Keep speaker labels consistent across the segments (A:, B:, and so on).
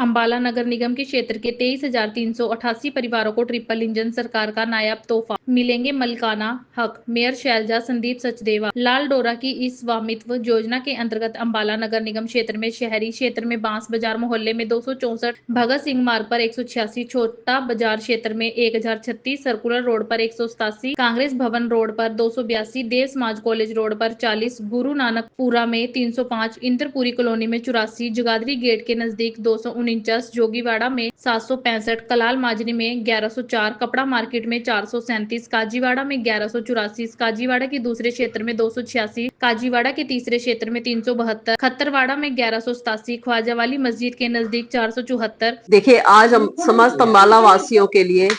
A: अंबाला नगर निगम के क्षेत्र के 23,388 परिवारों को ट्रिपल इंजन सरकार का नायाब तोहफा, मिलेंगे मलिकाना हक। मेयर शैलजा संदीप सचदेवा। लाल डोरा की इस स्वामित्व योजना के अंतर्गत अंबाला नगर निगम क्षेत्र में शहरी क्षेत्र में बांस बाजार मोहल्ले में 264, भगत सिंह मार्ग पर 186, छोटा बाजार क्षेत्र में 1036, सर्कुलर रोड पर 187, कांग्रेस भवन रोड पर 282, देव समाज कॉलेज रोड पर 40, गुरु नानकपुरा में 305, इंद्रपुरी कॉलोनी में 84, जगाधरी गेट के नजदीक 249, जोगीवाड़ा में 765, कलाल माजरी में 1104, कपड़ा मार्केट में 437, काजीवाड़ा में 1184, काजीवाड़ा के दूसरे क्षेत्र में 286, काजीवाड़ा के तीसरे क्षेत्र में 372, खत्तरवाड़ा में 1187, ख्वाजावाली मस्जिद के नजदीक 474।
B: देखिए, आज हम समस्त अंबाला वासियों के लिए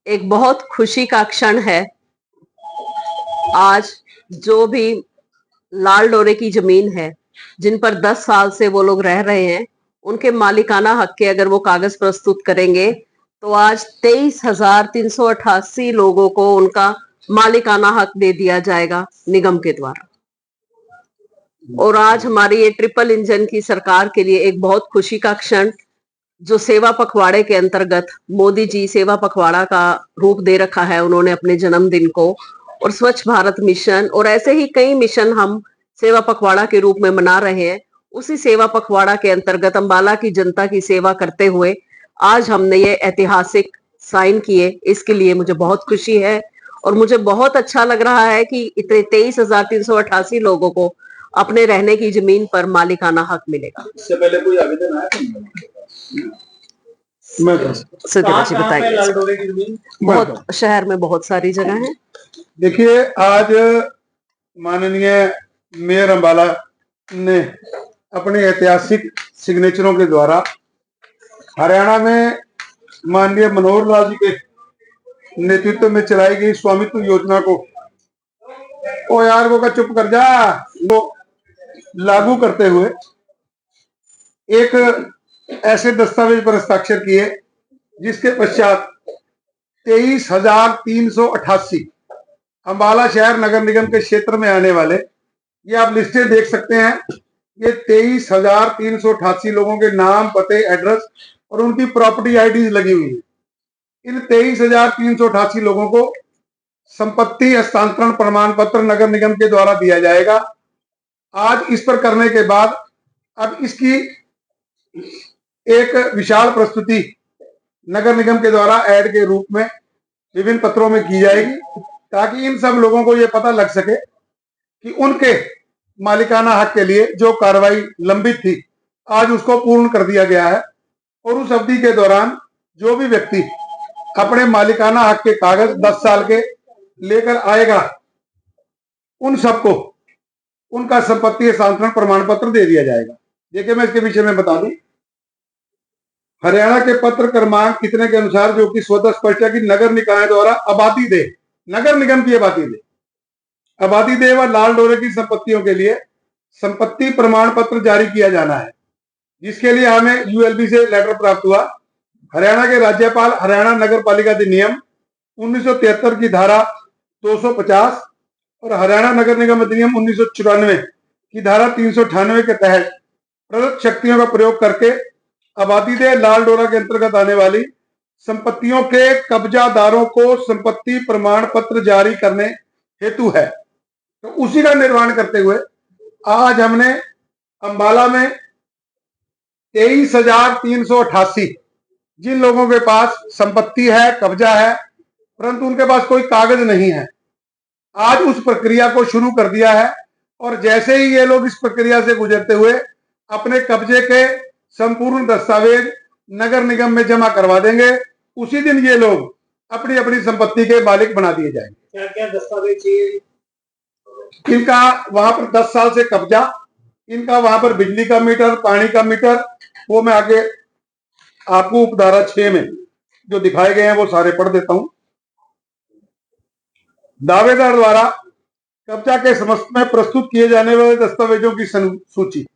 B: एक बहुत खुशी का क्षण है। आज जो भी लाल डोरे की जमीन है, जिन पर 10 साल से वो लोग रह रहे हैं, उनके मालिकाना हक के अगर वो कागज प्रस्तुत करेंगे तो आज 23,388 लोगों को उनका मालिकाना हक दे दिया जाएगा निगम के द्वारा। और आज हमारी ये ट्रिपल इंजन की सरकार के लिए एक बहुत खुशी का क्षण, जो सेवा पखवाड़े के अंतर्गत मोदी जी सेवा पखवाड़ा का रूप दे रखा है उन्होंने अपने जन्मदिन को, और स्वच्छ भारत मिशन और ऐसे ही कई मिशन हम सेवा पखवाड़ा के रूप में मना रहे हैं। उसी सेवा पखवाड़ा के अंतर्गत अंबाला की जनता की सेवा करते हुए आज हमने ये ऐतिहासिक साइन किए। इसके लिए मुझे बहुत खुशी है और मुझे बहुत अच्छा लग रहा है कि इतने 23,388 लोगों को अपने रहने की जमीन पर मालिकाना हक मिलेगा।
C: इससे पहले कोई आवेदन आया
B: जी बताइए। बहुत शहर में बहुत सारी जगह है।
C: देखिए, आज माननीय मेयर अंबाला ने अपने ऐतिहासिक सिग्नेचरों के द्वारा हरियाणा में माननीय मनोहर लाल जी के नेतृत्व में चलाई गई स्वामित्व योजना को, ओ यार वो का चुप कर जा, वो लागू करते हुए एक ऐसे दस्तावेज पर हस्ताक्षर किए जिसके पश्चात 23,388 अंबाला शहर नगर निगम के क्षेत्र में आने वाले, ये आप लिस्टें देख सकते हैं, ये 23,388 लोगों के नाम, पते, एड्रेस और उनकी प्रॉपर्टी आईडीज लगी हुई है। इन 23,388 लोगों को संपत्ति हस्तांतरण प्रमाण पत्र नगर निगम के द्वारा दिया जाएगा। आज इस पर करने के बाद अब इसकी एक विशाल प्रस्तुति नगर निगम के द्वारा ऐड के रूप में विभिन्न पत्रों में की जाएगी, ताकि इन सब लोगों को यह पता लग सके कि उनके मालिकाना हक के लिए जो कार्रवाई लंबित थी आज उसको पूर्ण कर दिया गया है। और उस अवधि के दौरान जो भी व्यक्ति अपने मालिकाना हक के कागज 10 साल के लेकर आएगा, उन सबको उनका संपत्ति हस्तांतरण प्रमाण पत्र दे दिया जाएगा। देखिए, मैं इसके विषय में बता दूं, हरियाणा के पत्र क्रमांक कितने के अनुसार, जो कि स्वतः स्पष्ट है कि नगर निकाय द्वारा आबादी दे, नगर निगम की आबादी दे व लाल डोरे की संपत्तियों के लिए संपत्ति प्रमाण पत्र जारी किया जाना है, जिसके लिए हमें यूएलबी से लेटर प्राप्त हुआ। हरियाणा के राज्यपाल हरियाणा नगर पालिका अधिनियम 1973 की धारा 250 और हरियाणा नगर निगम अधिनियम 1994 की धारा 398 के तहत प्रदत्त शक्तियों का प्रयोग करके आबादी दे लाल डोरा के अंतर्गत आने वाली संपत्तियों के कब्जादारों को संपत्ति प्रमाण पत्र जारी करने हेतु है। तो उसी का निर्माण करते हुए आज हमने अंबाला में 23,388 जिन लोगों के पास संपत्ति है, कब्जा है, परंतु उनके पास कोई कागज नहीं है, आज उस प्रक्रिया को शुरू कर दिया है। और जैसे ही ये लोग इस प्रक्रिया से गुजरते हुए अपने कब्जे के संपूर्ण दस्तावेज नगर निगम में जमा करवा देंगे, उसी दिन ये लोग अपनी अपनी संपत्ति के मालिक बना दिए जाएंगे।
D: क्या क्या दस्तावेज चाहिए?
C: इनका वहां पर 10 साल से कब्जा, इनका वहां पर बिजली का मीटर, पानी का मीटर, वो मैं आगे आपको उपधारा 6 में जो दिखाए गए हैं वो सारे पढ़ देता हूं। दावेदार द्वारा कब्जा के समस्त में प्रस्तुत किए जाने वाले दस्तावेजों की सूची,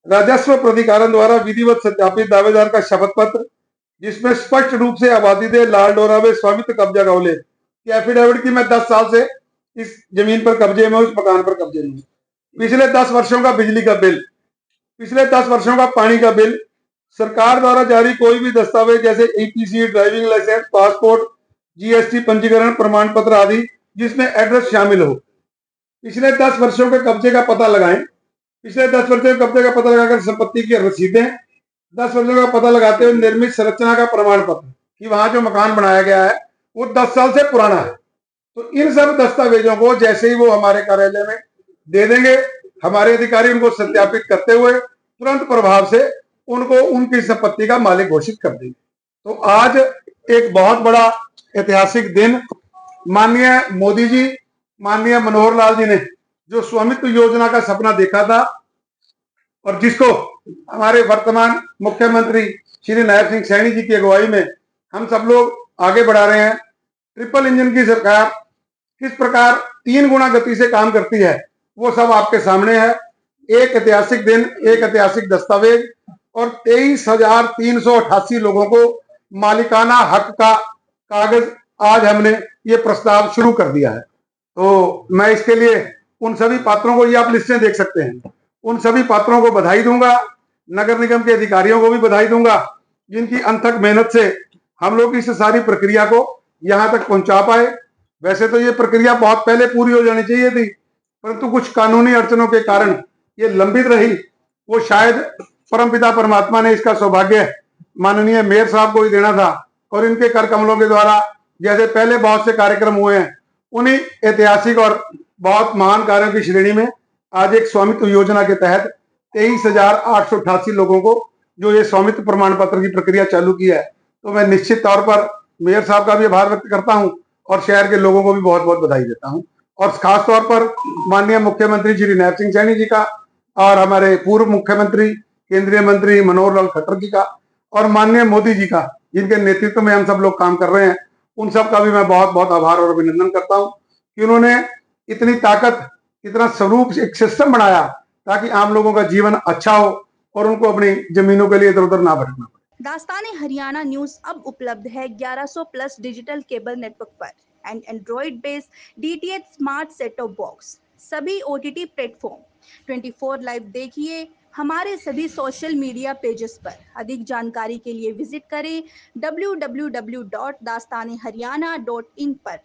C: राजस्व प्राधिकरण द्वारा विधिवत सत्यापित दावेदार का शपथ पत्र, जिसमें स्पष्ट रूप से आबादी दे लाल डोरा में स्वामित्व कब्जा का उल्लेख कि एफिडेविट की मैं 10 साल से इस जमीन पर कब्जे में, उस मकान पर कब्जे में, पिछले 10 वर्षों का बिजली का बिल, पिछले 10 वर्षों का पानी का बिल सरकार द्वारा जारी कोई भी दस्तावेज जैसे EPC, driving licence, passport, GST पंजीकरण प्रमाण पत्र आदि जिसमें एड्रेस शामिल हो, पिछले 10 वर्षों के कब्जे का पता लगाएं। पिछले 10 वर्षों के कब्जे का पता लगाकर संपत्ति की रसीदें, 10 वर्षों का पता लगाते हुए निर्मित संरचना का प्रमाण पत्र कि वहां जो मकान बनाया गया है वो 10 साल से पुराना है। तो इन सब दस्तावेजों को जैसे ही वो हमारे कार्यालय में दे देंगे, हमारे अधिकारी उनको सत्यापित करते हुए तुरंत प्रभाव से उनको उनकी संपत्ति का मालिक घोषित कर देंगे। तो आज एक बहुत बड़ा ऐतिहासिक दिन, माननीय मोदी जी, माननीय मनोहर लाल जी ने जो स्वामित्व योजना का सपना देखा था और जिसको हमारे वर्तमान मुख्यमंत्री श्री नायब सिंह सैनी जी की अगुवाई में हम सब लोग आगे बढ़ा रहे हैं। ट्रिपल इंजन की सरकार किस प्रकार 3 गुना गति से काम करती है वो सब आपके सामने है। एक ऐतिहासिक दिन, एक ऐतिहासिक दस्तावेज और 23,388 लोगों को मालिकाना हक का कागज आज हमने ये प्रस्ताव शुरू कर दिया है। तो मैं इसके लिए उन सभी पात्रों को, ये आप लिस्टें देख सकते हैं, उन सभी पात्रों को बधाई दूंगा। नगर निगम के अधिकारियों को भी बधाई दूंगा जिनकी अनथक मेहनत से हम लोग इस सारी प्रक्रिया को यहां तक पहुंचा पाए। वैसे तो ये प्रक्रिया बहुत पहले पूरी हो जानी चाहिए थी, परंतु कुछ कानूनी अड़चनों के कारण ये लंबित रही। वो शायद परमपिता परमात्मा ने इसका सौभाग्य माननीय मेयर साहब को ही देना था और इनके कर कमलों के द्वारा जैसे पहले बहुत से कार्यक्रम हुए हैं, उन्हीं ऐतिहासिक और बहुत महान कार्यों की श्रेणी में आज एक स्वामित्व योजना के तहत 23,888 लोगों को जो ये स्वामित्व प्रमाण पत्र की प्रक्रिया चालू की है। तो मैं निश्चित तौर पर मेयर साहब का भी आभार व्यक्त करता हूं और शहर के लोगों को भी बहुत बहुत बधाई देता हूं और खास तौर पर माननीय मुख्यमंत्री श्री नायब सिंह सैनी जी का और हमारे पूर्व मुख्यमंत्री केंद्रीय मंत्री मनोहर लाल खट्टर जी का और माननीय मोदी जी का, जिनके नेतृत्व में हम सब लोग काम कर रहे हैं, उन सब का भी मैं बहुत बहुत आभार और अभिनंदन करता हूं कि उन्होंने इतनी ताकत, इतना स्वरूप, एक सिस्टम बनाया ताकि आम लोगों का जीवन अच्छा हो और उनको अपनी जमीनों के लिए इधर उधर ना भटकना पड़े।
D: दास्ताने हरियाणा न्यूज अब उपलब्ध है 1100 प्लस डिजिटल केबल नेटवर्क पर and Android based DTH smart set top box, सभी ओटीटी प्लेटफॉर्म 24 लाइव देखिए हमारे सभी सोशल मीडिया पेजेस पर। अधिक जानकारी के लिए विजिट करें www.dastaneharyana.in पर।